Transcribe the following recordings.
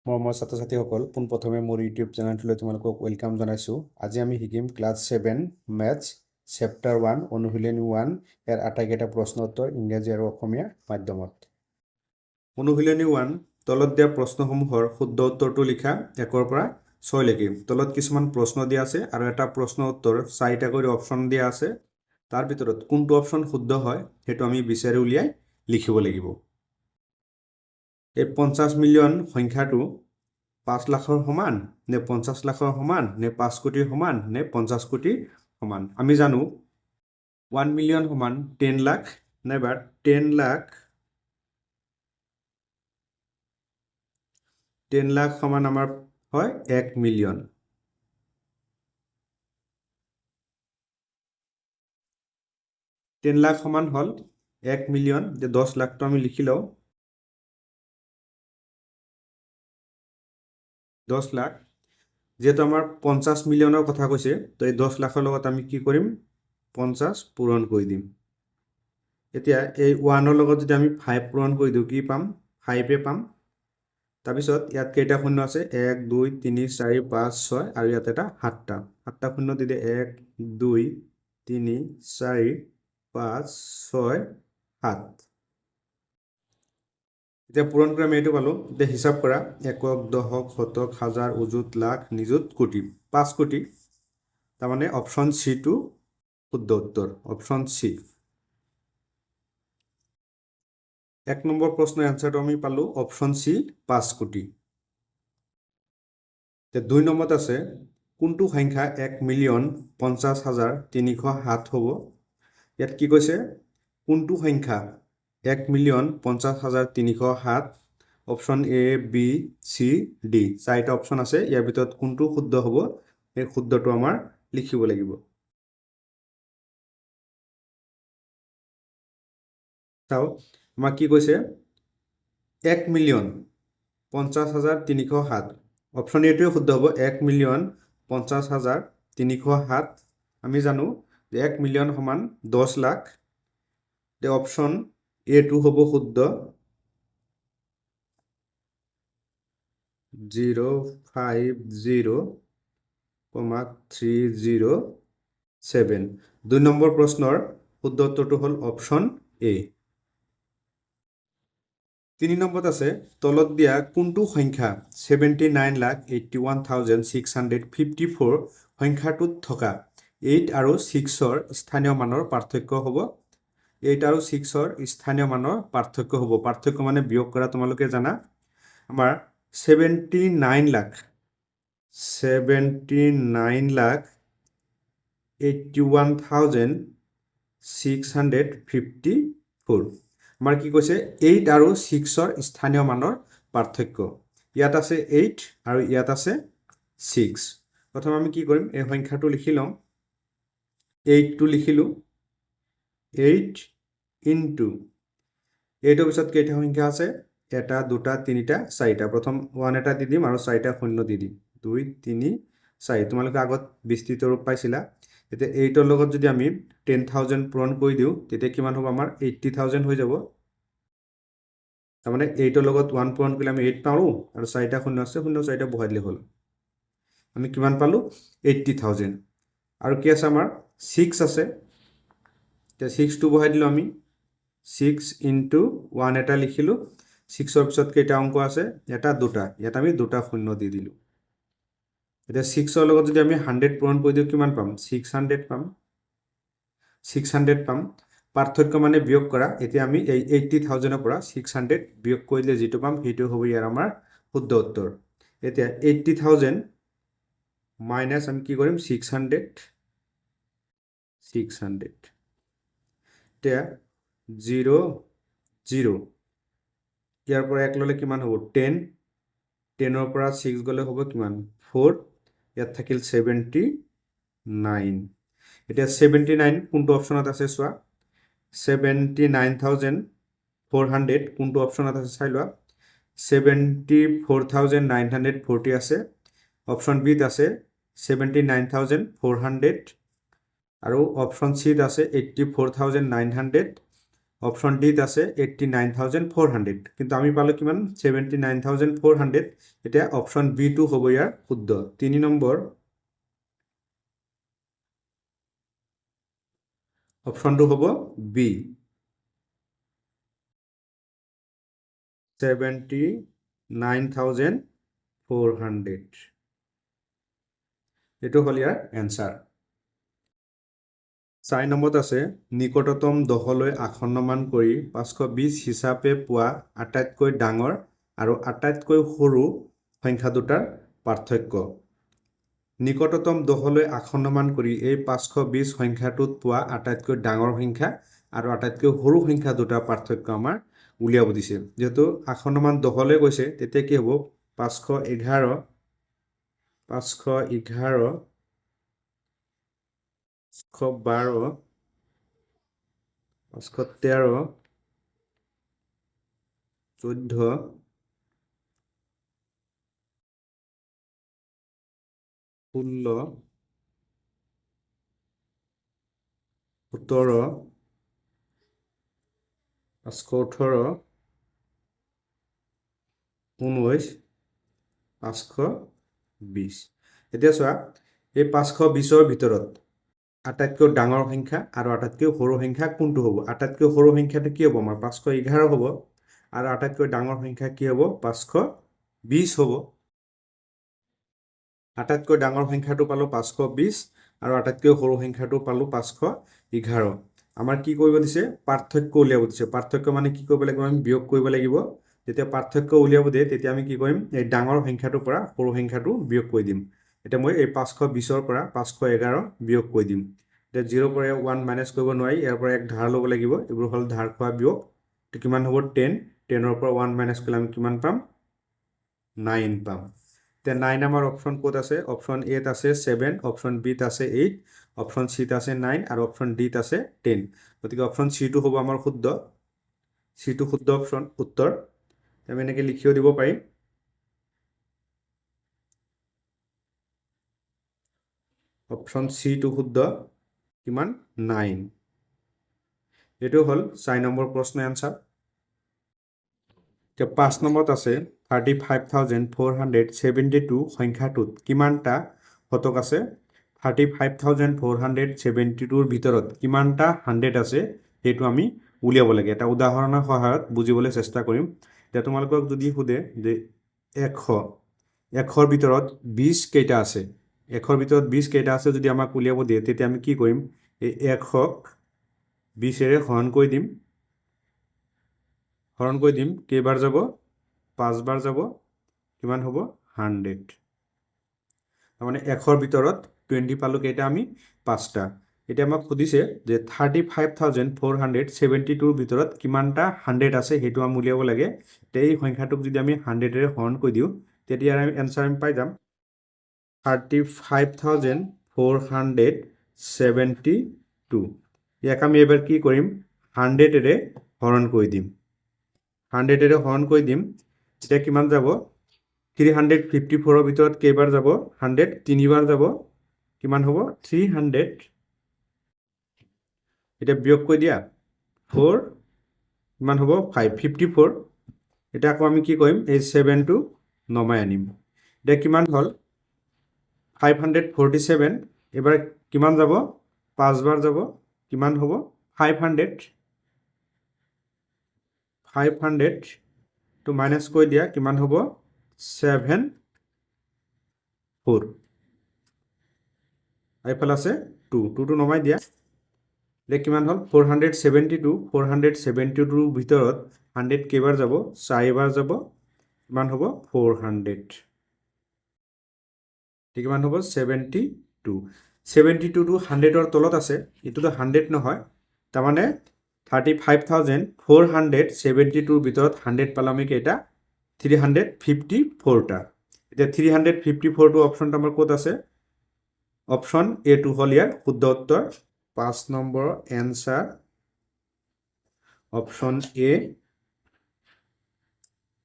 মৰমৰ ছাত্ৰ ছাত্ৰীসকল পোনপ্ৰথমে মোৰ ইউটিউব চেনেলটোলৈ তোমালোকক ৱেলকাম জনাইছোঁ। আজি আমি শিকিম ক্লাছ 7 মেথছ চেপ্টাৰ 1 অনুশীলনী 1 ইয়াৰ আটাইকেইটা প্ৰশ্ন উত্তৰ ইংৰাজী আৰু অসমীয়া মাধ্যমত। অনুশীলনী 1 তলত দিয়া প্ৰশ্নসমূহৰ শুদ্ধ উত্তৰটো লিখা 1 পৰা 6 লৈকে। তলত কিছুমান প্ৰশ্ন দিয়া আছে আৰু এটা প্ৰশ্ন উত্তৰ 4টা কৰি অপশ্যন দিয়া আছে। তাৰ ভিতৰত কোনটো অপশ্যন শুদ্ধ হয় সেইটো আমি বিচাৰি উলিয়াই লিখিব লাগিব। এই 50 মিলিয়ন সংখ্যাটো 5 লাখৰ সমান নে 50 লাখৰ সমান নে 5 কোটিৰ সমান নে 50 কোটিৰ সমান। আমি জানো 1 মিলিয়ন সমান 10 লাখ নাইবা 10 লাখ সমান আমাৰ হয় 1 মিলিয়ন। টেন লাখ সমান হল 1 মিলিয়ন। যে 10 লাখটো আমি লিখি লওঁ 10 লাখ। যেহেতু আমাৰ 50 মিলিয়নৰ কথা কৈছে তো এই 10 লাখৰ লগত আমি কি কৰিম 50 পূৰণ কৰি দিম। এতিয়া এই 1ৰ লগত যদি আমি 5 পূৰণ কৰি দিওঁ কি পাম 5 পাম। তাৰপিছত ইয়াত কেইটা শূন্য আছে 1 2 3 4 5 6 আৰু ইয়াত এটা 7টা শূন্য দি দিয়ে 1 2 3 4 5 6 7। এতিয়া পূৰণ কৰি আমি এইটো পালোঁ। এতিয়া হিচাপ কৰা একক দশক শতক হাজাৰ অযুত লাখ নিযুত কোটি 5 কোটি। তাৰমানে অপশ্যন চিটো শুদ্ধ উত্তৰ অপশ্যন চি। 1 নম্বৰ প্ৰশ্নৰ এনচাৰটো আমি পালোঁ অপশ্যন চি 5 কোটি। 2 নম্বৰত আছে কোনটো সংখ্যা 1 মিলিয়ন 50,307 হ'ব। ইয়াত কি কৈছে কোনটো সংখ্যা 1 million 50,307। Option A B C D 4টা অপশ্যন আছে। ইয়াৰ ভিতৰত কোনটো শুদ্ধ হ'ব সেই শুদ্ধটো আমাৰ লিখিব লাগিব। চাও আমাক কি কৈছে 1 মিলিয়ন 50,307। অপশ্যন এটোৱে শুদ্ধ হ'ব 1 মিলিয়ন 50,307। আমি জানো যে 1 মিলিয়ন সমান 10 লাখ। তে অপশ্যন এটো হ'ব শুদ্ধ 050,307। 2 নম্বৰ প্ৰশ্নৰ শুদ্ধ উত্তৰটো হ'ল অপশ্যন এ। 3 নম্বৰত আছে তলত দিয়া কোনটো সংখ্যা 79,81,654 সংখ্যাটোত থকা 8 আৰু 6ৰ স্থানীয় মানৰ পাৰ্থক্য হ'ব। 8 আৰু 6ৰ স্থানীয় মানৰ পাৰ্থক্য হ'ব। পাৰ্থক্য মানে বিয়োগ কৰা তোমালোকে জানা। আমাৰ 79,81,654 আমাৰ কি কৈছে 8 আৰু 6ৰ স্থানীয় মানৰ পাৰ্থক্য। ইয়াত আছে 8 আৰু ইয়াত আছে 6। প্ৰথম আমি কি কৰিম এই সংখ্যাটো লিখি লম। 8টো লিখিলো 8 ইনটু 8ৰ পিছত কেইটা সংখ্যা আছে 1 2 3 4টা। প্ৰথম 1 এটা দি দিম আৰু 4টা শূন্য দি দিম 2 3 4। তোমালোকে আগত বিস্তৃত ৰূপ পাইছিলা। এতিয়া 8ৰ লগত যদি আমি 10,000 পূৰণ কৰি দিওঁ তেতিয়া কিমান হ'ব আমাৰ 80,000 হৈ যাব। তাৰমানে 8ৰ লগত 1 পূৰণ কৰিলে আমি 8 পাওঁ আৰু 4টা শূন্য আছে 0 4টা বহাই দিলে হ'ল। আমি কিমান পালোঁ 80,000। আৰু কি আছে আমাৰ 6 আছে। এতিয়া 6টো বহাই দিলোঁ আমি 6 ইনটু 1 এটা লিখিলোঁ। 6ৰ পিছত কেইটা অংক আছে 1 2টা। ইয়াত আমি 2টা শূন্য দি দিলোঁ। এতিয়া 6ৰ লগত যদি আমি 100 পূৰণ কৰি দিওঁ কিমান পাম 600 পাম। 600 পাম। পাৰ্থক্য মানে বিয়োগ কৰা। এতিয়া আমি এই 80,000ৰ পৰা 600 বিয়োগ কৰিলে যিটো পাম সেইটো হ'ব ইয়াৰ আমাৰ শুদ্ধ উত্তৰ। এতিয়া 80,000 মাইনাছ আমি কি কৰিম 600। এতিয়া 0 0 ইয়াৰ পৰা 1 ল'লে কিমান হ'ব 10। 10ৰ পৰা 6 গ'লে হ'ব কিমান 4। ইয়াত থাকিল 79। এতিয়া 79 কোনটো অপশ্যনত আছে চোৱা 79,400 কোনটো অপশ্যনত আছে চাই লোৱা। 74,940 আছে। অপশ্যন বিত আছে 79,400 আৰু অপশ্যন চিত আছে 84,900। অপশন ডিত আছে 89,400 কিন্তু আমি পালো কিমান 79,400 এতিয়া অপশন বি টু হ'ব ইয়াৰ শুদ্ধ 3 নম্বৰ অপশনটো হ'ব বি 79,400 এটো হল ইয়াৰ এনসাৰ 4 নম্বৰত আছে নিকটতম দহলৈ আসন্নমান কৰি 520 হিচাপে পোৱা আটাইতকৈ ডাঙৰ আৰু আটাইতকৈ সৰু সংখ্যা দুটাৰ পাৰ্থক্য নিকটতম দহলৈ আসন্নমান কৰি এই 520 সংখ্যাটোত পোৱা আটাইতকৈ ডাঙৰ সংখ্যা আৰু আটাইতকৈ সৰু সংখ্যা দুটাৰ পাৰ্থক্য আমাৰ উলিয়াব দিছে যেহেতু আসন্নমান দহলৈ গৈছে তেতিয়া কি হ'ব 511 512 513 14 16 17 518 19 520 এতিয়া চোৱা এই 520ৰ ভিতৰত আটাইতকৈ ডাঙৰ সংখ্যা আৰু আটাইতকৈ সৰু সংখ্যা কোনটো হ'ব আটাইতকৈ সৰু সংখ্যাটো কি হ'ব আমাৰ 511 হ'ব আৰু আটাইতকৈ ডাঙৰ সংখ্যা কি হ'ব 520 হ'ব আটাইতকৈ ডাঙৰ সংখ্যাটো পালো 520 আৰু আটাইতকৈ সৰু সংখ্যাটো পালো 511 আমাৰ কি কৰিব দিছে পাৰ্থক্য উলিয়াব দিছে পাৰ্থক্য মানে কি কৰিব লাগিব আমি বিয়োগ কৰিব লাগিব যেতিয়া পাৰ্থক্য উলিয়াব দিয়ে তেতিয়া আমি কি কৰিম এই ডাঙৰ সংখ্যাটোৰ পৰা সৰু সংখ্যাটো বিয়োগ কৰি দিম এটা মই এই 520ৰ পৰা 511 বিয়োগ কৰি দিম এতিয়া 0 পৰা 1 মাইনাস কৰিব নোৱাৰি ইয়াৰ পৰা এক ধাৰ ল'ব লাগিব এইবোৰ হল ধাৰ খোৱা বিয়োগ তো কিমান হ'ব 10 10ৰ পৰা 1 মাইনাস কৰিলে আমি কিমান পাম 9 পাম তে 9 আমাৰ অপশন কোড আছে অপশন এ ত আছে 7 অপশন বি ত আছে 8 অপশন সি ত আছে 9 আৰু অপশন ডি ত আছে 10 গতিকে অপশন সি টো হ'ব আমাৰ শুদ্ধ সি টো শুদ্ধ অপশন উত্তৰ আমি এনেকৈ লিখিও দিব পাৰিম অপশন সি টো শুদ্ধ কিমান 9 এটো হল 4 নম্বৰ প্ৰশ্ন আনসাৰ তে 5 নম্বৰত আছে 35,472 সংখ্যাটোত কিমানটা শতক আছে 35,472ৰ ভিতৰত কিমানটা 100 আছে সেইটো আমি উলিয়াব লাগে এটা উদাহৰণৰ সহায়ত বুজিবলৈ চেষ্টা কৰিম তে তোমালোকক যদি খুদে যে 100ৰ ভিতৰত 20 কেইটা আছে 100ৰ ভিতৰত 20 কেইটা আছে যদি আমাক উলিয়াব দিয়ে তেতিয়া আমি কি কৰিম এই 100ক 20 এৰে হৰণ কৰি দিম কেইবাৰ যাব 5 বাৰ যাব কিমান হ'ব 100 মানে 100ৰ ভিতৰত 20 পালো কেইটা আমি 5টা এতিয়া আমাক খুদিছে যে 35,472ৰ ভিতৰত কিমানটা 100 আছে হেতু আমি উলিয়াব লাগে তে এই সংখ্যাটোক যদি আমি 100 এৰে হৰণ কৰি দিও তেতিয়া আমি আনসাৰ আমি পাই যাম 35,472 ইয়াক আমি এবাৰ কি কৰিম 100 এৰে হৰণ কৰি দিম 100 এৰে হৰণ কৰি দিম এটা কিমান যাব 354ৰ ভিতৰত কেইবাৰ যাব 100 তিনিবাৰ যাব কিমান হ'ব 300 এটা বিয়োগ কৰি দিয়া 4 কিমান হ'ব 554 এটা আকৌ আমি কি কৰিম এই 7 টো নমাই আনিম এটা কিমান হল 547 এবাৰ কিমান যাব 5 বাৰ যাব কিমান হ'ব 500 to minus কৰি দিয়া কিমান হ'ব 74 আইফাল আছে 2 টো নমাই দিয়া লে কিমান হল 472ৰ ভিতৰত 100 কেইবাৰ যাব 4 বাৰ যাব কিমান হ'ব 400 ঠিক কিমান হ'ব 72 টো 100ৰ তলত আছে এটোটো 100 নহয় তাৰ মানে 35,472ৰ ভিতৰত 100 পালাম আমি কেইটা 354টা এতিয়া 354 টো অপশনটো আমাৰ ক'ত আছে অপশন এ টো হল ইয়াৰ শুদ্ধ উত্তৰ 5 নম্বৰ এনসাৰ অপশন এ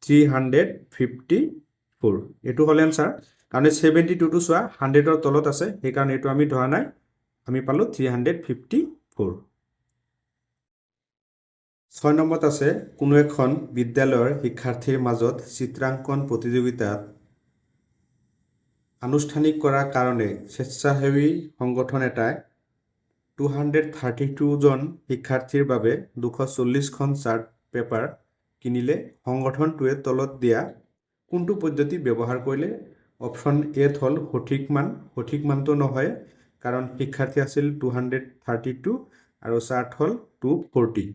354 এটো হল এনসাৰ কাৰণ 72 টো চোৱা 100ৰ তলত আছে সেই কাৰণ এটো আমি ধৰা নাই আমি পালো 354 6 নম্বৰত আছে কোনো এখন বিদ্যালয়ৰ শিক্ষাৰ্থীৰ মাজত চিত্ৰাংকন প্ৰতিযোগিতাত আনুষ্ঠানিক কৰাৰ কাৰণে স্বেচ্ছাসেৱী সংগঠন এটাই 232 জন শিক্ষাৰ্থীৰ বাবে 240খন চাৰ্ট পেপাৰ কিনিলে সংগঠনটোৱে তলত দিয়া কোনটো পদ্ধতি ব্যৱহাৰ কৰিলে অপশ্যন এত হ'ল সঠিক মানটো নহয় কাৰণ শিক্ষাৰ্থী আছিল 232 আৰু চাৰ্ট হ'ল 240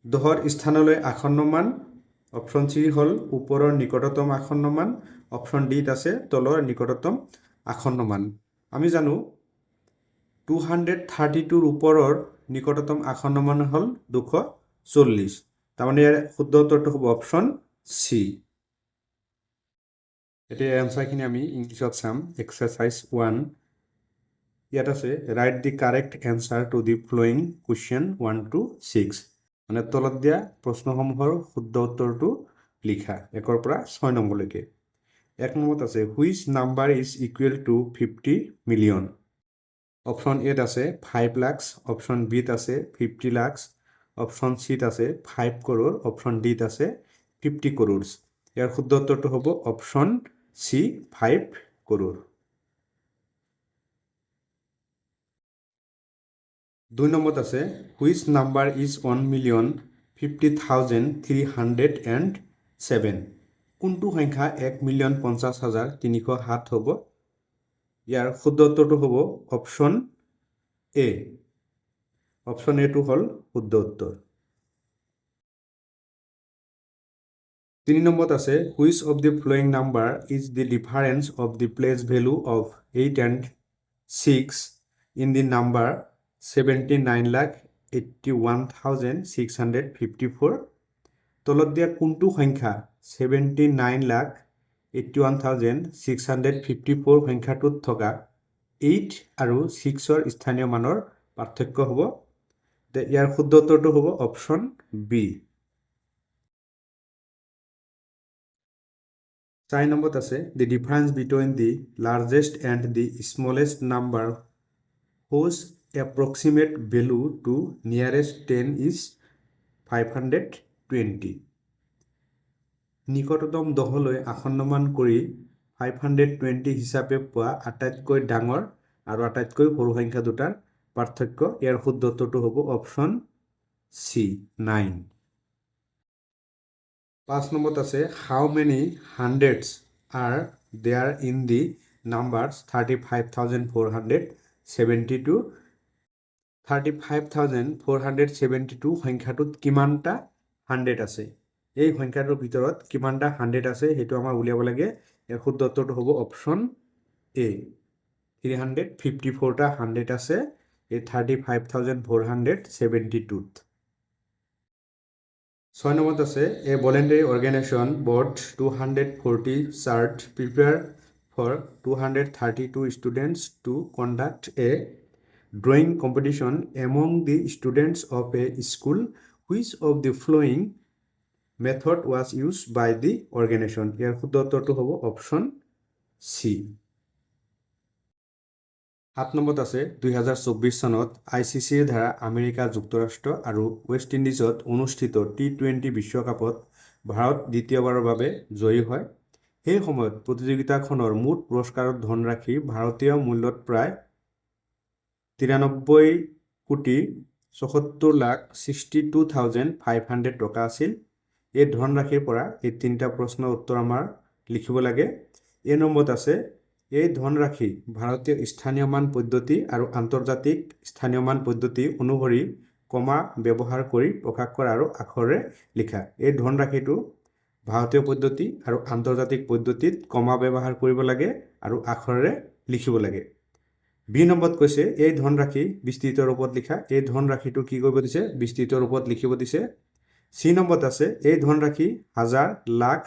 দহৰ স্থানলৈ আসন্ন মান অপশ্যন চি হ'ল ওপৰৰ নিকটতম আসন্ন মান অপশ্যন ডিত আছে তলৰ নিকটতম আসন্ন মান আমি জানো 232ৰ ওপৰৰ নিকটতম আসন্ন মান হ'ল 240 তাৰমানে ইয়াৰ শুদ্ধ উত্তৰটো হ'ব অপশ্যন চি এতিয়া এনসাৰখিনি আমি ইংলিছত চাম এক্সাৰসাইজ 1 ইয়াত আছে write the correct answer to the following question 1 to 6 মানে তলত দিয়া প্ৰশ্নসমূহৰ শুদ্ধ উত্তৰটো লিখা 1ৰ পৰা 6 নম্বৰলৈকে 1 নম্বৰত আছে which number is equal to 50 million option এত আছে 5 লাখ অপশ্যন বিত আছে 50 লাখ অপশ্যন চিত আছে 5 crore অপশ্যন ডিত আছে 50 crores ইয়াৰ শুদ্ধ উত্তৰটো হ'ব অপশ্যন চি 5 crore 2 নম্বৰত আছে হুইচ নাম্বাৰ ইজ 1,50,307 কোনটো সংখ্যা 1,50,307 হ'ব ইয়াৰ শুদ্ধ উত্তৰটো হ'ব অপশ্যন এ অপশ্যন এটো হ'ল শুদ্ধ উত্তৰ 3 নম্বৰত আছে which of the following number is the difference of the place value of 8 and 6 in the number 79,81,654 তলত দিয়া কোনটো সংখ্যা 79,81,654 সংখ্যাটোত থকা 8 আৰু 6ৰ স্থানীয় মানৰ পাৰ্থক্য হ'ব ইয়াৰ শুদ্ধ উত্তৰটো হ'ব অপশ্যন বি 4 নম্বৰত আছে the difference between the largest and the smallest number whose approximate value to nearest 10 is 520 নিকটতম 10লৈ আসন্নমান কৰি 520 হিচাপে পোৱা আটাইতকৈ ডাঙৰ আৰু আটাইতকৈ সৰু সংখ্যা দুটাৰ পাৰ্থক্য ইয়াৰ শুদ্ধ উত্তৰটো হ'ব অপশ্যন চি 9 5 নম্বৰত আছে how many hundreds are there in the numbers 35,472 35,472 সংখ্যাটোত কিমানটা 100 আছে এই সংখ্যাটোৰ ভিতৰত কিমানটা 100 আছে সেইটো আমাৰ উলিয়াব লাগে ইয়াৰ শুদ্ধ উত্তৰটো হ'ব অপশ্যন এ 354টা 100 আছে এই 35,472 6 নম্বৰত আছে এ ভলেণ্টাৰী অৰ্গেনাইজেশ্যন বট 240 shirt prepare for 232 students to conduct a drawing competition among the students of a school. Which of the following method was used by the organization? ইয়াৰ শুদ্ধ উত্তৰটো হ'ব অপশ্যন চি 7 নম্বৰত আছে 2024 চনত ICCৰ দ্বাৰা আমেৰিকা যুক্তৰাষ্ট্ৰ আৰু ৱেষ্ট ইণ্ডিজত অনুষ্ঠিত T20 বিশ্বকাপত ভাৰত দ্বিতীয়বাৰৰ বাবে জয়ী হয় সেই সময়ত প্ৰতিযোগিতাখনৰ মুঠ পুৰস্কাৰৰ ধনৰাশি ভাৰতীয় মূল্যত প্ৰায় 93,74,62,500 টকা আছিল এই ধনৰাশিৰ পৰা এই তিনিটা প্ৰশ্নৰ উত্তৰ আমাৰ লিখিব লাগে এই নম্বৰত আছে এই ধনৰাশি ভাৰতীয় স্থানীয় মান পদ্ধতি আৰু আন্তৰ্জাতিক স্থানীয় মান পদ্ধতি অনুসৰি কমা ব্যৱহাৰ কৰি প্ৰকাশ কৰা আৰু আখৰেৰে লিখা এই ধনৰাশিটো ভাৰতীয় পদ্ধতি আৰু আন্তৰ্জাতিক পদ্ধতিত কমা ব্যৱহাৰ কৰিব লাগে আৰু আখৰেৰে লিখিব লাগে বি নম্বৰত কৈছে এই ধনৰাশি বিস্তৃত ৰূপত লিখা এই ধনৰাশিটো কি কৰিব দিছে বিস্তৃত ৰূপত লিখিব দিছে সি নম্বৰত আছে এই ধনৰাশি হাজাৰ লাখ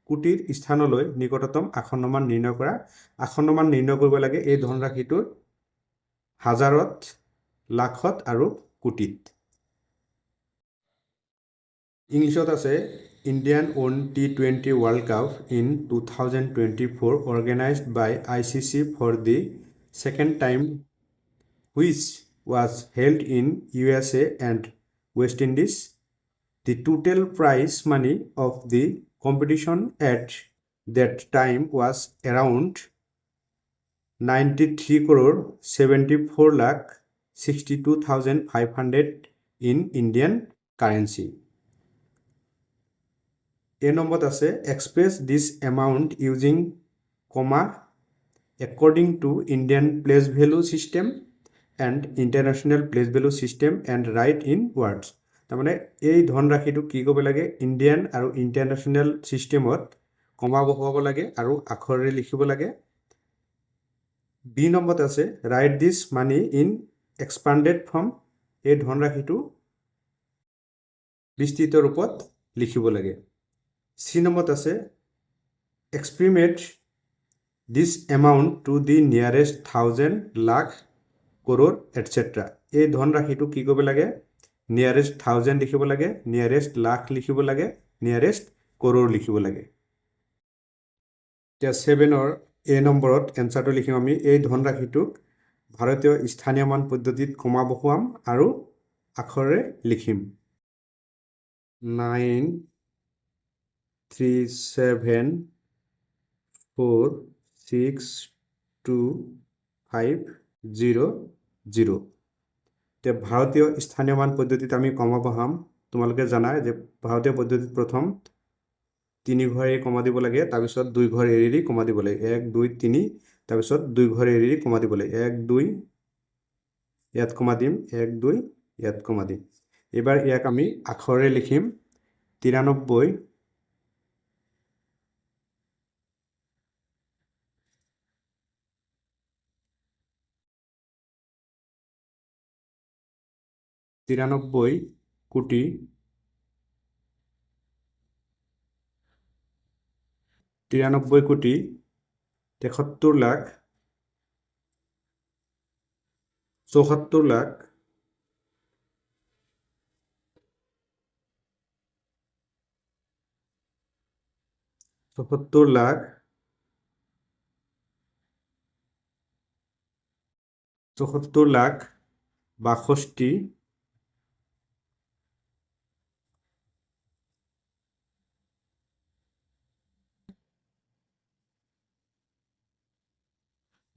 কোটিৰ স্থানলৈ নিকটতম আসন্নমান নিৰ্ণয় কৰা আসন্নমান নিৰ্ণয় কৰিব লাগে এই ধনৰাশিটোৰ হাজাৰত লাখত আৰু কোটিত ইংলিছত আছে Indian won T20 World Cup in 2024 organized by ICC for the second time which was held in USA and West Indies. The total prize money of the competition at that time was around 93 crore 74 lakh 62,500 in Indian currency. A number আছে express this amount using comma according to Indian place value system and international place value system and write in words. তাৰমানে এই ধনৰাশিটো কি কৰিব লাগে Indian আৰু international সিস্টেমত কমা বহুৱাব লাগে আৰু আখৰেৰে লিখিব লাগে বি নম্বৰত আছে write this money in expanded form এই ধনৰাশিটো বিস্তৃত ৰূপত লিখিব লাগে সি নম্বৰত আছে estimate this amount to the nearest 1000 lakh crore etc. এই ধনৰাশিটো কি কৰিব লাগে নিয়াৰেষ্ট 1000 লিখিব লাগে নিয়াৰেষ্ট লাখ লিখিব লাগে নিয়াৰেষ্ট crore লিখিব লাগে এতিয়া 7 এ নম্বৰত এনসাৰটো লিখিম আমি এই ধনৰাশিটোক ভাৰতীয় স্থানীয় মান পদ্ধতিত কমা বহুৱাম আৰু আখৰেৰে লিখিম 937462500 তে ভাৰতীয় স্থানীয় মান পদ্ধতিত আমি কমা বহাম তোমালোকে জানাই যে ভাৰতীয় পদ্ধতিত প্ৰথম 3 ঘৰ এৰি কমা দিব লাগে তাৰ পিছত 2 ঘৰ এৰি কমা দিব লাগে 1 2 3 তাৰ পিছত 2 ঘৰ এৰি কমা দিব লাগে 1 2 ইয়াত কমা দিম 1 2 ইয়াত কমা দিম এবাৰ ইয়াক আমি আখৰেৰে লিখিম 93 কোটি 73 কোটি 73 লাখ 74 লাখ 74 লাখ 72 লাখ 62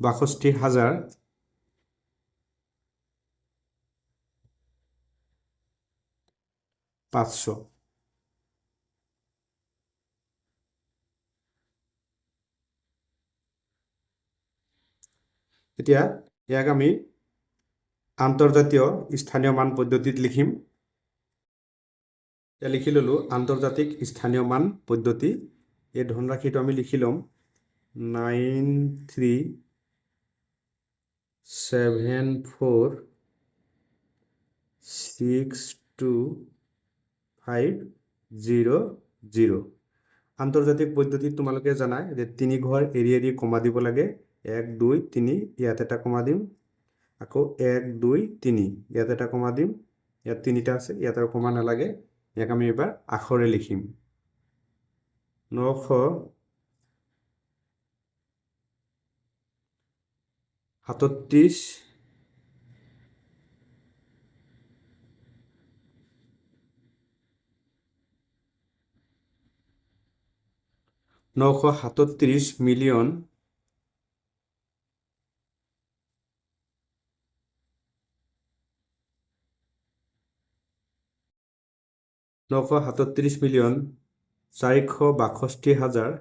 62,000 500 এতিয়া ইয়াক আমি আন্তৰ্জাতীয় স্থানীয় মান পদ্ধতিত লিখিম এতিয়া লিখি ললো আন্তৰ্জাতিক স্থানীয় মান পদ্ধতি এই ধনৰাশিটো আমি লিখি লম 93746250 আন্তৰ্জাতিক পদ্ধতিত তোমালোকে জানাই যে 3 ঘৰ এৰি এৰি কমা দিব লাগে 1 2 3 ইয়াত এটা কমা দিম আকৌ 1 2 3 ইয়াত এটা কমা দিম ইয়াত তিনিটা আছে ইয়াত আৰু কমা নালাগে ইয়াক আমি এবাৰ আখৰে লিখিম 937 মিলিয়ন 937 মিলিয়ন 462,000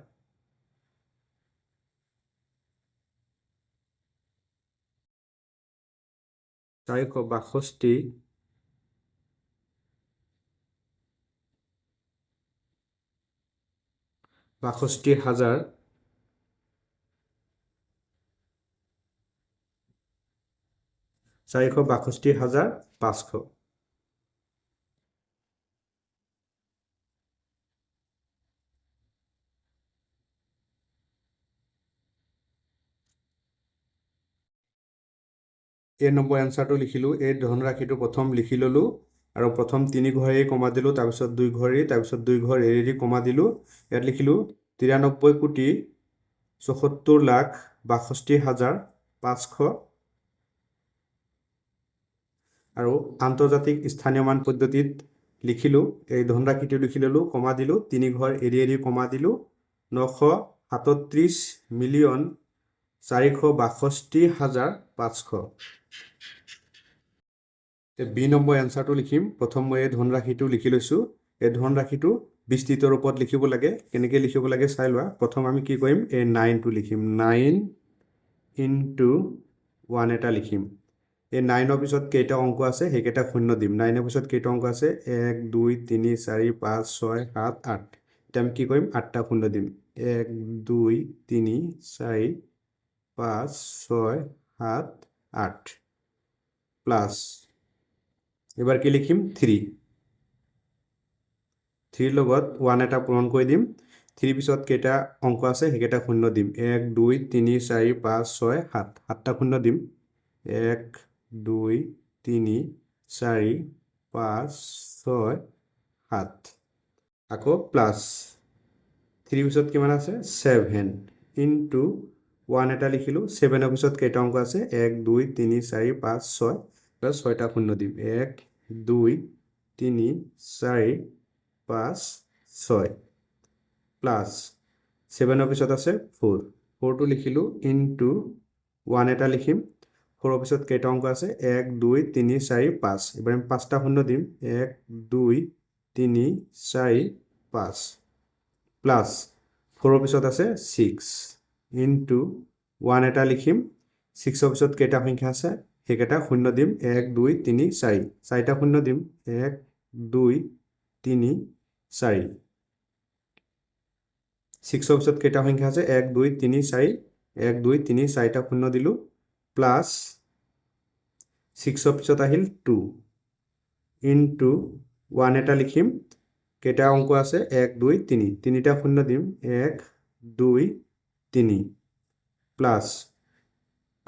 462 62,000 462,500 এই নম্বৰ এনসাৰটো লিখিলো এই ধনৰাশিটো প্ৰথম লিখি ললো আৰু প্ৰথম 3 ঘৰ এৰি কমা দিলো তাৰ পিছত 2 ঘৰ এৰি তাৰ পিছত 2 ঘৰ এৰি কমা দিলো ইয়াত লিখিলো 93 কোটি 74 লাখ 62,500 আৰু আন্তৰ্জাতিক স্থানীয় মান পদ্ধতিত লিখিলোঁ এই ধনৰাশিটো লিখি ল'লোঁ কমা দিলোঁ 3 ঘৰ এৰি কমা দিলোঁ 937,462,500 বি নম্বৰ এনচাৰটো লিখিম প্ৰথম মই এই ধনৰাশিটো লিখি লৈছোঁ এই ধনৰাশিটো বিস্তৃত ৰূপত লিখিব লাগে কেনেকৈ লিখিব লাগে চাই লোৱা প্ৰথম আমি কি কৰিম এই 9টো লিখিম 9 ইনটু 1 এটা লিখিম এই 9ৰ পিছত কেইটা অংক আছে সেইকেইটা শূন্য দিম 9ৰ পিছত কেইটা অংক আছে 1 2 3 4 5 6 7 8 এটা আমি কি কৰিম 8টা শূন্য দিম 1 2 3 4 5 6 7 8 প্লাস এবার কি লিখিম 3 3 লগত 1 এটা পূৰণ কৰি দিম 3 পিছত কেইটা অংক আছে সেইকেইটা শূন্য দিম 1 2 3 4 5 6 7 7টা শূন্য দিম 1 2 3 4 5 6 7 আকৌ প্লাস 3 পিছত কিমান আছে 7 ইনটু 1 এটা লিখিলোঁ 7ৰ পিছত কেইটা অংক আছে 1 2 3 4 5 6 প্লাস 6টা শূন্য দিম 1 2 3 4 5 6 প্লাস 7ৰ পিছত আছে 4 4টো লিখিলোঁ ইনটু 1 এটা লিখিম 4ৰ পিছত কেইটা অংক আছে 1 2 3 4 5 এবাৰ আমি 5টা শূন্য দিম 1 2 3 4 5 প্লাস 4ৰ পিছত আছে 6 ইনটু 1 এটা লিখিম 6ৰ পিছত কেইটা সংখ্যা আছে সেইকেইটা শূন্য দিম 1 2 3 4 4টা শূন্য দিম 1 2 3 4 6ৰ পিছত কেইটা সংখ্যা আছে 1 2 3 4 1 2 3 4টা শূন্য দিলোঁ প্লাস 6ৰ পিছত আহিল 2 ইনটু 1 এটা লিখিম কেইটা অংক আছে 1 2 3 তিনিটা শূন্য দিম 1 2 3 প্লাস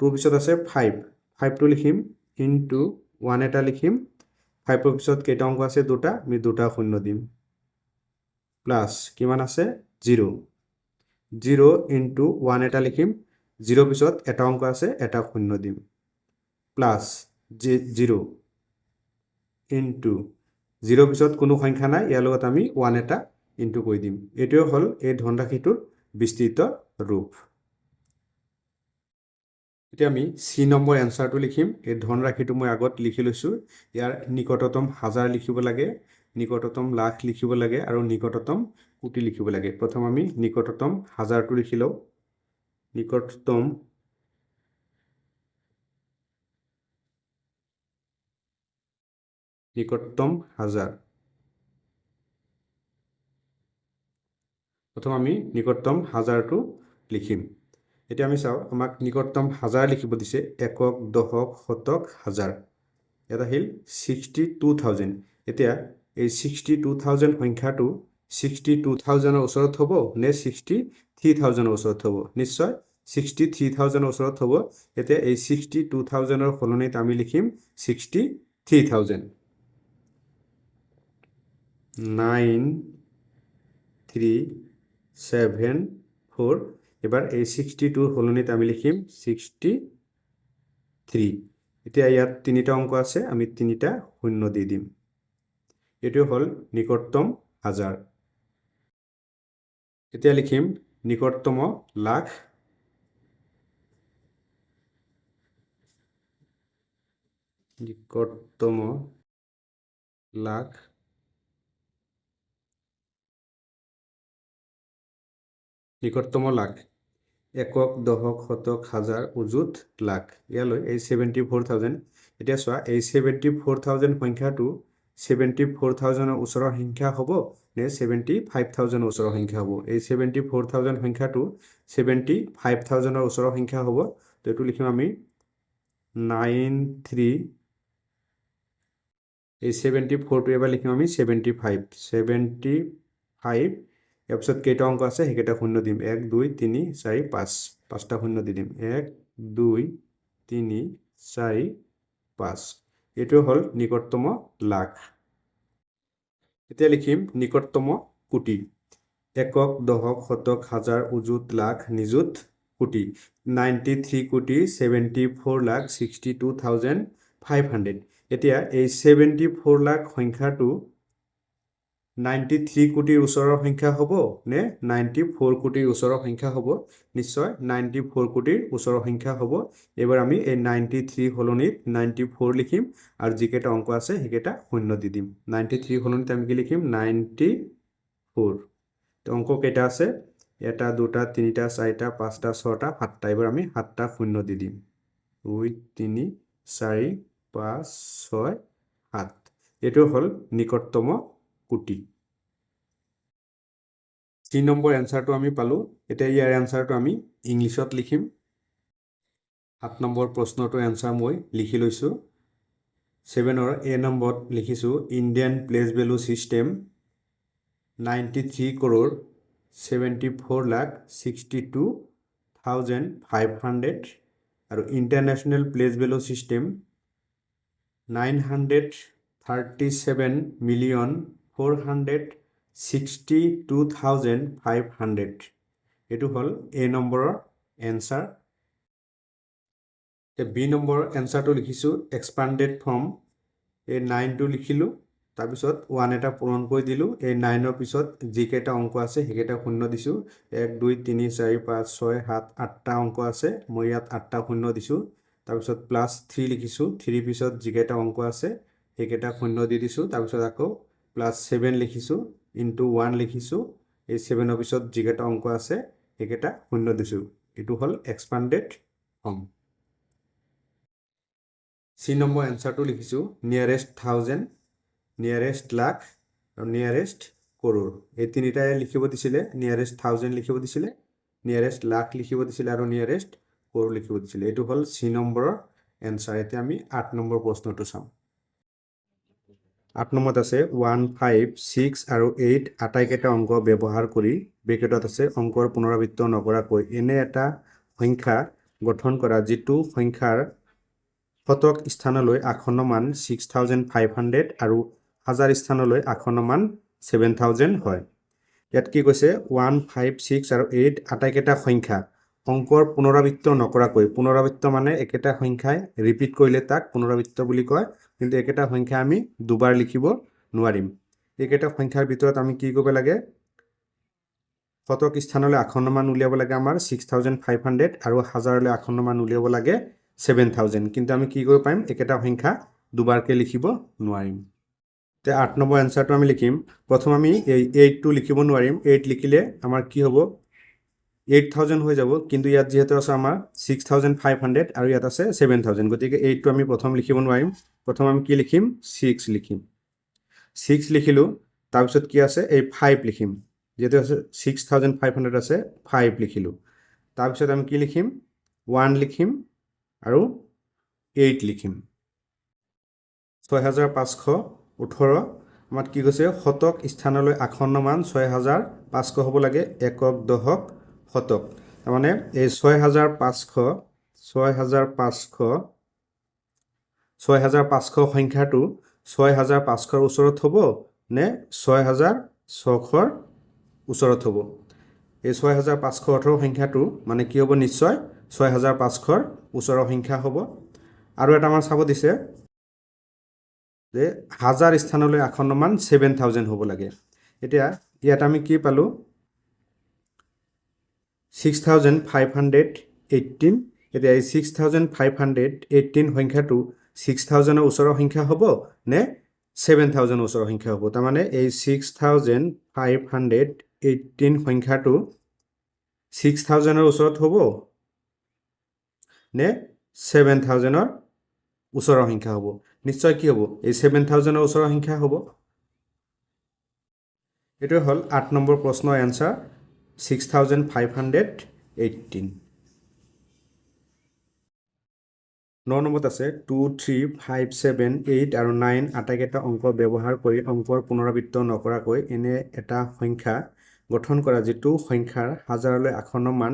2 পিছত আছে 5 5টো লিখিম ইনটু 1 এটা লিখিম 5ৰ পিছত কেইটা অংক আছে দুটা আমি দুটা শূন্য দিম প্লাস কিমান আছে 0 0 ইনটু 1 এটা লিখিম 0 পিছত এটা অংক আছে এটা শূন্য দিম প্লাস 0 ইনটু 0 পিছত কোনো সংখ্যা নাই ইয়াৰ লগত আমি 1 এটা ইনটু কৰি দিম এটোৱে হল এই ধনৰাশিটোৰ বিস্তৃত ৰূপ এতিয়া আমি সি নম্বৰ এনসাৰটো লিখিম এই ধনৰাশিটো মই আগত লিখি লৈছোঁ ইয়াৰ নিকটতম হাজাৰ লিখিব লাগে নিকটতম লাখ লিখিব লাগে আৰু নিকটতম কোটি লিখিব লাগে প্ৰথম আমি নিকটতম হাজাৰটো লিখি লওঁ নিকটতম হাজাৰ প্ৰথম আমি নিকটতম হাজাৰটো লিখিম এতিয়া আমি চাও আমাক নিকটতম হাজাৰ লিখিব দিছে একক দশক শতক হাজাৰ এটা হিল 62000 এতিয়া এই 62000 সংখ্যাটো 62000 ৰ ওচৰত হ'ব নে 63000 ৰ ওচৰত হ'ব নিশ্চয় 63000 ৰ ওচৰত হ'ব এতিয়া এই 62000 ৰ সলনিত আমি লিখিম 63000 9374 এবাৰ এই 62 হলনিত আমি লিখিম 63 এতিয়া ইয়াত তিনিটা অংক আছে আমি তিনিটা শূন্য দি দিম এটো হল নিকটতম হাজাৰ এতিয়া লিখিম নিকটতম লাখ নিকটতম লাখ নিকটতম লাখ একক দশক শতক হাজাৰ অযুত লাখ ইয়ালৈ এই 74000 এতিয়া চোৱা এই 74000 সংখ্যাটো 74000 ৰ ওচৰৰ সংখ্যা হ'ব নে 75000 ৰ ওচৰৰ সংখ্যা হ'ব এই 74000 সংখ্যাটো 75000 ৰ ওচৰৰ সংখ্যা হ'ব তো এটো লিখিম আমি 93 এই 74 টো এবাৰ লিখিম আমি 75 ইয়াৰ পিছত কেইটা অংক আছে সেইকেইটা শূন্য দিম 1 2 3 4 5 পাঁচটা শূন্য দি দিম 1 2 3 4 5 এটো হল নিকটতম লাখ এতিয়া লিখিম নিকটতম কোটি একক দশক শতক হাজাৰ অযুত লাখ নিযুত কোটি 93 কোটি 74 লাখ 62500 এতিয়া এই 74 লাখ সংখ্যাটো 93 কোটিৰ ওচৰৰ সংখ্যা হ'ব নে 94 কোটিৰ ওচৰৰ সংখ্যা হ'ব নিশ্চয় 94 কোটিৰ ওচৰৰ সংখ্যা হ'ব এবাৰ আমি এই 93 হলনিত 94 লিখিম আৰু যিকেইটা অংক আছে সেইকেইটা শূন্য দি দিম 93 হলনিত আমি কি লিখিম 94 তো অংক কেইটা আছে এটা দুটা তিনিটা চাৰিটা পাঁচটা ছটা সাতটা এবাৰ আমি সাতটা শূন্য দি দিম 2 3 4 5 6 7 এটো হল নিকটতম কোটি 3 নম্বৰ এনসাৰটো আমি পালো এতিয়া ইয়াৰ এনসাৰটো আমি ইংলিছত লিখিম 7 নম্বৰ প্ৰশ্নটো এনসাৰ মই লিখি লৈছো 7 ৰ এ নম্বৰত লিখিছো Indian place value system 93 crore 74 lakh 62,500 আৰু ইন্টাৰনেশনাল প্লেস ভ্যালু সিস্টেম 938,462,500 এটো হল এ নম্বৰৰ এনসাৰ বি নম্বৰ এনসাৰটো লিখিছো এক্সপান্ডেড ফৰ্ম এই 9 টো লিখিলো তাৰ পিছত 1 এটা পূৰণ কৰি দিলো এই 9 ৰ পিছত যিকেইটা অংক আছে সেইকেইটা শূন্য দিছো 1 2 3 4 5 6 7 8টা অংক আছে মই ইয়াত 8টা শূন্য দিছো তাৰ পিছত প্লাস 3 লিখিছো 3 পিছত যিকেইটা অংক আছে সেইকেইটা শূন্য দি দিছো তাৰ পিছত আকৌ প্লাস 7 লিখিছো ইনটু 1 লিখিছো এই 7 ৰ পিছত যিকেইটা অংক আছে সেইকেইটা শূন্য দিছো এটো হল এক্সপান্ডেড ফৰ্ম সি নম্বৰ এনসাৰটো লিখিছো নিয়াৰেস্ট 1000 নিয়াৰেস্ট লাখ আৰু নিয়াৰেস্ট কৰ'ৰ এই তিনিটাই লিখিব দিছিলে নিয়াৰেস্ট 1000 লিখিব দিছিলে নিয়াৰেস্ট লাখ লিখিব দিছিলে আৰু নিয়াৰেস্ট কৰ'ৰ লিখিব দিছিলে এটো হল সি নম্বৰৰ এনসাৰ এতিয়া আমি 8 নম্বৰ প্ৰশ্নটো চাম 8 নম্বৰত আছে 1 5 6 আৰু 8 আটাইকেইটা অংক ব্যৱহাৰ কৰি ব্ৰেকেটত আছে অংকৰ পুনৰাবৃত্ত নকৰাকৈ এনে এটা সংখ্যা গঠন কৰা যেটো সংখ্যাৰ শতক স্থানলৈ আসন্ন মান 6500 আৰু হাজাৰ স্থানলৈ আসন্ন মান 7000 হয় ইয়াত কি কৈছে 1 5 6 আৰু 8 আটাইকেইটা সংখ্যা অংকৰ পুনৰাবৃত্ত নকৰাকৈ পুনৰাবৃত্ত মানে একেটা সংখ্যাই ৰিপিট কৰিলে তাক পুনৰাবৃত্ত বুলি কয় কিন্তু একেটা সংখ্যা আমি দুবাৰ লিখিব নোৱাৰিম একেটা সংখ্যাৰ ভিতৰত আমি কি কৰিব লাগে শতক স্থানলৈ আসন্ন মান উলিয়াব লাগে আমাৰ 6500 আৰু হাজাৰলৈ আসন্ন মান উলিয়াব লাগে 7000 কিন্তু আমি কি কৰিব পাৰিম একেটা সংখ্যা দুবাৰকে লিখিব নোৱাৰিম তে 8 নম্বৰ এনসাৰটো আমি লিখিম প্ৰথম আমি এই 8 টো লিখিব নোৱাৰিম 8 লিখিলে আমাৰ কি হ'ব 8000 হৈ যাব কিন্তু ইয়াত যেহেতু আছে আমাৰ 6500 আৰু ইয়াত আছে 7000 গতিকে 8 টো আমি প্ৰথম লিখিব নোৱাৰিম প্ৰথম আমি কি লিখিম 6 লিখিম 6 লিখিলো তাৰ পিছত কি আছে এই 5 লিখিম যেহেতু আছে 6500 আছে 5 লিখিলো তাৰ পিছত আমি কি লিখিম 1 লিখিম আৰু 8 লিখিম 6518 আমাৰ কি কৈছে শতক স্থানলৈ আসন্ন মান 6500 হ'ব লাগে একক দশক শতক মানে এই 6500 সংখ্যাটো 6500 ৰ ওচৰত হ'ব নে 6600 ৰ ওচৰত হ'ব এই 6518 সংখ্যাটো মানে কি হ'ব নিশ্চয় 6500 ৰ ওচৰৰ সংখ্যা হ'ব আৰু এটা আমাৰ চাব দিছে যে হাজাৰ স্থানলৈ আসন্ন মান 7000 হ'ব লাগে এতিয়া ইয়াত আমি কি পালো 6518 এতিয়া এই 6518 সংখ্যাটো 6000 ৰ ওচৰৰ সংখ্যা হ'ব নে 7000 ৰ ওচৰৰ সংখ্যা হ'ব তাৰ মানে এই 6518 সংখ্যাটো 6000 ৰ ওচৰত হ'ব নে 7000 ৰ ওচৰৰ সংখ্যা হ'ব নিশ্চয় কি হ'ব এই 7000 ৰ ওচৰৰ সংখ্যা হ'ব এটো হল 8 নম্বৰ প্ৰশ্নৰ এনসাৰ 6518 9 নম্বৰত আছে 2 3 5 7 8 আৰু 9 আটাইকেইটা অংক ব্যৱহাৰ কৰি অংকৰ পুনৰাবৃত্ত নকৰাকৈ এনে এটা সংখ্যা গঠন কৰা যেটো সংখ্যাৰ হাজাৰলৈ আসন্ন মান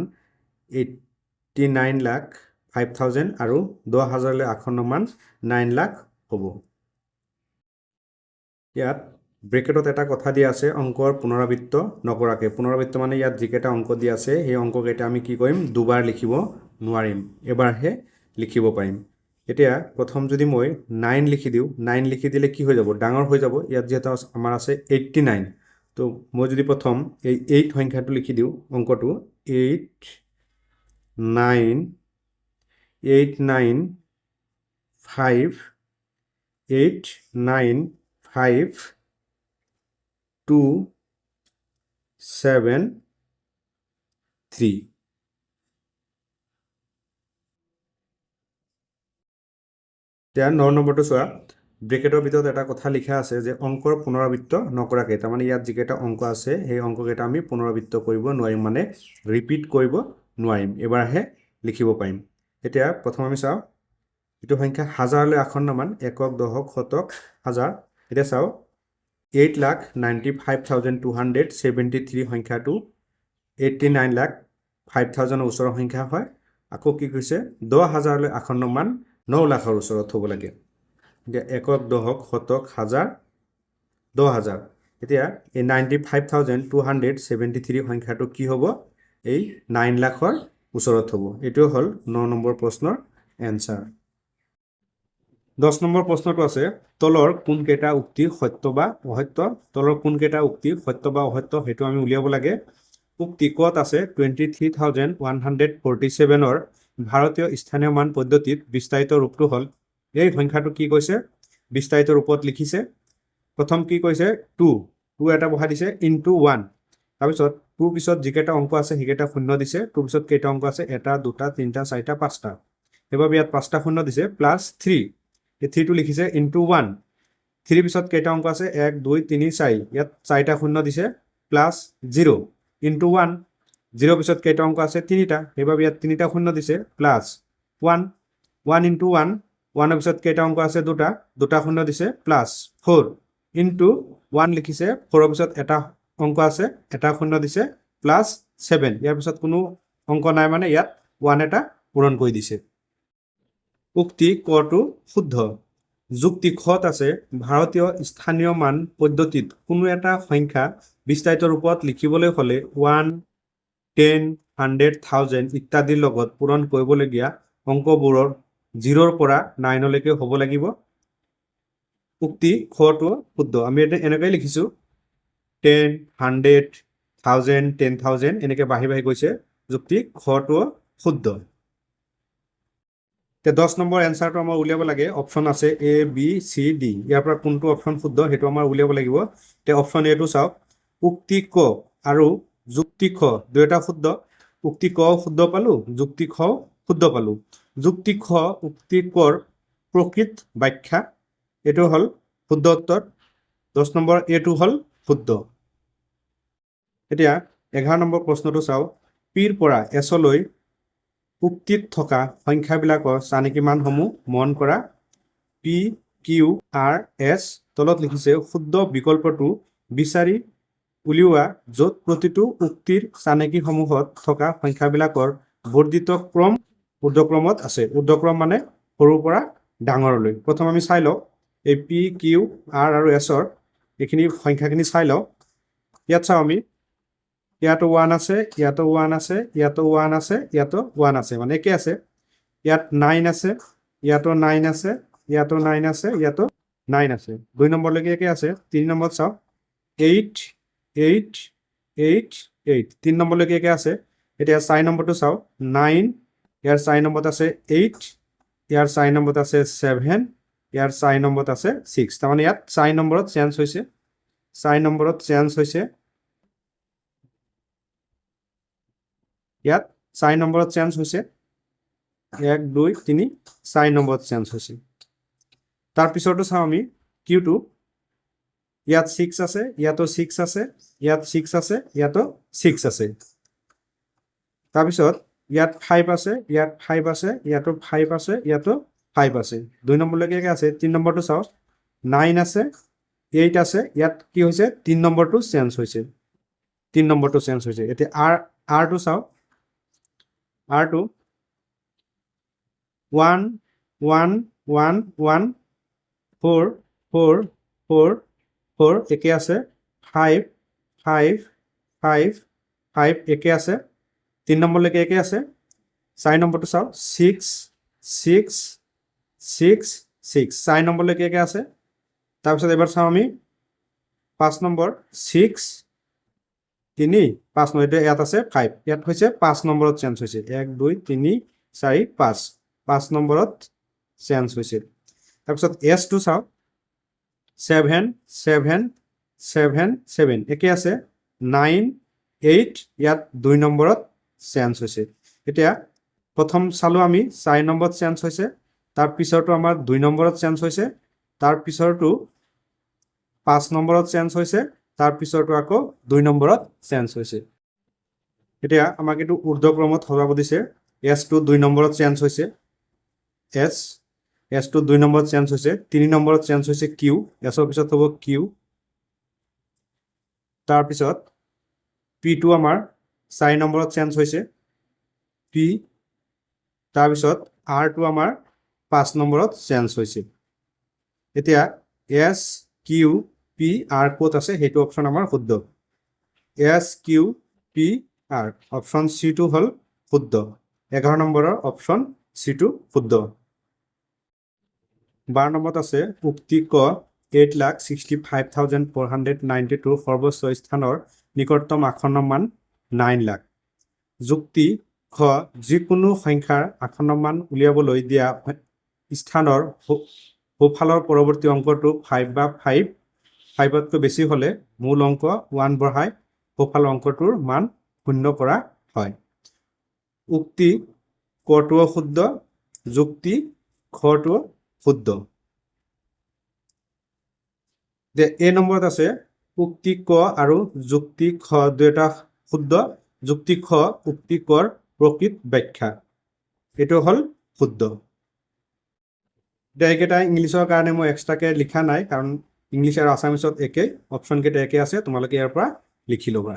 89,05,000 আৰু 10000লৈ আসন্ন মান 9 লাখ হ'ব ইয়াত ব্ৰেকেটত এটা কথা দিয়া আছে অংকৰ পুনৰাবৃত্ত নকৰাকৈ পুনৰাবৃত্ত মানে ইয়াত যিকেইটা অংক দিয়া আছে সেই অংককেইটা আমি কি কৰিম দুবাৰ লিখিব নোৱাৰিম এবাৰহে লিখিব পাৰিম এতিয়া প্ৰথম যদি মই 9 লিখি দিওঁ 9 লিখি দিলে কি হৈ যাব ডাঙৰ হৈ যাব ইয়াত যেটা আমাৰ আছে 89 তো মই যদি প্ৰথম এই 8 সংখ্যাটো লিখি দিওঁ অংকটো 8 9 8 9 5 8 9 5 2 7 3 এতিয়া 9 নম্বৰটো চোৱা ব্ৰেকেটৰ ভিতৰত এটা কথা লিখা আছে যে অংকৰ পুনৰাবৃত্ত নকৰাকৈ তাৰমানে ইয়াত যিকেইটা অংক আছে সেই অংককেইটা আমি পুনৰাবৃত্ত কৰিব নোৱাৰিম মানে ৰিপিট কৰিব নোৱাৰিম এবাৰহে লিখিব পাৰিম এতিয়া প্ৰথম আমি চাওঁ এইটো সংখ্যা হাজাৰলৈ আসন্ন মান একক দশক শতক হাজাৰ এতিয়া চাওঁ 8,95,273 সংখ্যাটো 89,05,000 ওচৰৰ সংখ্যা হয় আকৌ কি কৈছে 10,000লৈ আসন্ন মান 9 লাখৰ ওচৰত হ'ব লাগে এতিয়া একক দশক শতক হাজাৰ 10,000 এতিয়া এই 95,273 সংখ্যাটো কি হ'ব এই 9 লাখৰ ওচৰত হ'ব এইটো হ'ল 9 নম্বৰ প্ৰশ্নৰ এনসাৰ 10 নম্বৰ প্ৰশ্নটো আছে তলৰ কোন কেইটা উক্তি সত্য বা অসত্য তলৰ কোন কেইটা উক্তি সত্য বা অসত্য হেতু আমি উলিয়াব লাগে উক্তি কত আছে 23,147 ৰ ভাৰতীয় স্থানীয় মান পদ্ধতিত বিস্তাৰিত ৰূপটো হ'ল এই সংখ্যাটো কি কৈছে বিস্তাৰিত ৰূপত লিখিছে প্ৰথম কি কৈছে 2 এটা বহাই দিছে ইনটু 1 তাৰপিছত 2 পিছত যিকেইটা অংক আছে সেইকেইটা শূন্য দিছে 2 পিছত কেইটা অংক আছে 1 2 3 4 5টা সেইবাবে ইয়াত 5টা শূন্য দিছে প্লাস 3 এই 3 টো লিখিছে ইনটু 1 3 পিছত কেইটা অংক আছে 1 2 3 4 ইয়াত 4টা শূন্য দিছে প্লাস 0 ইনটু 1 0 পিছত কেইটা অংক আছে 3টা সেইবাবে ইয়াত 3টা শূন্য দিছে প্লাস 1 1 ইনটু 1 1 এর পিছত কেইটা অংক আছে দুটা শূন্য দিছে প্লাস 4 ইনটু 1 লিখিছে 4 এর পিছত এটা অংক আছে এটা শূন্য দিছে প্লাস 7 ইয়াৰ পিছত কোনো অংক নাই মানে ইয়াত 1 এটা পূৰণ কৰি দিছে উক্তি কটো শুদ্ধ যুক্তি খত আছে ভাৰতীয় স্থানীয় মান পদ্ধতিত কোনো এটা সংখ্যা বিস্তাৰিত ৰূপত লিখিবলৈ হলে 1 10 100,000 ইত্যাদিৰ লগত পূৰণ কৰিবলগীয়া অংকবোৰৰ 0 ৰ পৰা 9 লৈকে হ'ব লাগিব উক্তি খটো শুদ্ধ আমি এনেকৈ লিখিছো 10 100 1000 10,000 এনেকৈ বাঢ়ি গৈছে যুক্তি খটো শুদ্ধ তে 10 নম্বৰ এনসাৰটো আমাৰ উলিয়াব লাগে অপচন আছে এ বি সি ডি ইয়াৰ পৰা কোনটো অপচন শুদ্ধ হেতু আমাৰ উলিয়াব লাগিব তে অপচন এ টো চাওক উক্তি ক আৰু যুক্তি খ দুটা শুদ্ধ উক্তি ক শুদ্ধ পালো যুক্তি খ শুদ্ধ পালো যুক্তি খ উক্তি কৰ প্ৰকৃত ব্যাখ্যা এটো হল শুদ্ধ উত্তৰ 10 নম্বৰ এ টো হল শুদ্ধ এতিয়া 11 নম্বৰ প্ৰশ্নটো চাও পিৰ পৰা এছলৈ উক্তিত থকা সংখ্যাবিলাকৰ চানেকি মানসমূহ মন কৰা পি কিউ আৰ এছ তলত লিখিছে শুদ্ধ বিকল্পটো বিচাৰি উলিওৱা য'ত প্ৰতিটো উক্তিৰ চানেকি সমূহত থকা সংখ্যাবিলাকৰ বৰ্ধিত ক্ৰম ঊৰ্ধ্বক্ৰমত আছে ঊৰ্ধ্বক্ৰম মানে সৰুৰ পৰা ডাঙৰলৈ প্ৰথম আমি চাই লওঁ এই পি কিউ আৰ আৰু এছৰ এইখিনি সংখ্যাখিনি চাই লওঁ ইয়াত চাওঁ আমি ইয়াতো 1 আছে ইয়াতো 1 আছে ইয়াতো 1 আছে ইয়াতো 1 আছে মানে কি আছে ইয়াত 9 আছে ইয়াতো 9 আছে ইয়াতো 9 আছে ইয়াতো 9 আছে 2 নম্বৰ লৈকে কি আছে 3 নম্বৰ চাও 8 8 8 8 3 নম্বৰ লৈকে কি আছে এতিয়া 4 নম্বৰটো চাও 9 ইয়াৰ 4 নম্বৰত আছে 8 ইয়াৰ 4 নম্বৰত আছে 7 ইয়াৰ 4 নম্বৰত আছে 6 তাৰমানে ইয়াত 4 নম্বৰত চেঞ্জ হৈছে 4 নম্বৰত চেঞ্জ হৈছে ইয়াত 4 নম্বৰত চেঞ্জ হৈছে 1 2 3 4 নম্বৰত চেঞ্জ হৈছে তাৰ পিছৰটো চাও আমি কিউটো ইয়াত 6 আছে ইয়াতো 6 আছে ইয়াত 6 আছে ইয়াতো 6 আছে তাৰ পিছত ইয়াত 5 আছে ইয়াত 5 আছে ইয়াতো 5 আছে ইয়াতো 5 আছে 2 নম্বৰ লৈকে কি আছে 3 নম্বৰটো চাও 9 আছে 8 আছে ইয়াত কি হৈছে 3 নম্বৰটো চেঞ্জ হৈছে 3 নম্বৰটো চেঞ্জ হৈছে এতিয়া r টো চাও r2 1 1 1 1 4 4 4 4 একে আছে 5 5 5 5 একে আছে 3 নম্বৰ লৈকে একে আছে 4 নম্বৰটো চাও 6 6 6 6 4 নম্বৰলৈকে একে আছে তাৰপিছত এবাৰ চাওঁ আমি 5 নম্বৰ 6 3 5 নম্বৰ এইটো ইয়াত আছে 5 ইয়াত হৈছে 5 নম্বৰত চেঞ্জ হৈছে 1 2 3 4 5 5 নম্বৰত চেঞ্জ হৈছে তাৰপিছত S2 চাওঁ 7 7 7 7 একে আছে 9 8 ইয়াত 2 নম্বৰত চেঞ্জ হৈছে এতিয়া প্ৰথম চালো আমি 4 নম্বৰত চেঞ্জ হৈছে তাৰ পিছৰটো আমাৰ 2 নম্বৰত চেঞ্জ হৈছে তাৰ পিছৰটো 5 নম্বৰত চেঞ্জ হৈছে তাৰ পিছৰটো আকৌ 2 নম্বৰত চেঞ্জ হৈছে এতিয়া আমাক এটো ঊৰ্ধ্বক্ৰমত সজাব দিছে S2 2 নম্বৰত চেঞ্জ হৈছে S2 2 নম্বৰত চেঞ্জ হৈছে 3 নম্বৰত চেঞ্জ হৈছে Q S ৰ পিছত হ'ব Q তাৰ পিছত P2 আমাৰ 4 নম্বৰত চেঞ্জ হৈছে P তাৰ পিছত R2 আমাৰ 5 নম্বৰত চেঞ্জ হৈছে এতিয়া S Q P R ক'ত আছে হেতু অপচন আমাৰ শুদ্ধ S Q P R option C2 হল শুদ্ধ 11 নম্বৰৰ অপচন C2 শুদ্ধ 12 নম্বৰত আছে উক্তি ক 8,65,492 সৰ্বোচ্চ স্থানৰ নিকটতম আসন্ন মান 9 লাখ যুক্তি খ যিকোনো সংখ্যাৰ আসন্ন মান উলিয়াবলৈ দিয়া স্থানৰ সোঁফালৰ পৰৱৰ্তী অংকটো 5 বা 5তকৈ বেছি হলে মূল অংক 1 বঢ়াই সোঁফালৰ অংকটোৰ মান 0 কৰা হয় উক্তি কটো শুদ্ধ যুক্তি খটো শুদ্ধ এ নম্বৰত আছে উক্তি ক আৰু যুক্তি খ দুটা শুদ্ধ যুক্তি খ উক্তি কৰ প্ৰকৃত ব্যাখ্যা এটো হল শুদ্ধ এইকেইটা ইংলিছৰ কাৰণে মই এক্সট্ৰাকে লিখা নাই কাৰণ ইংলিছ আৰু আছামিছত একে অপচন কেইটা একে আছে তোমালোকে ইয়াৰ পৰা লিখি ল'বা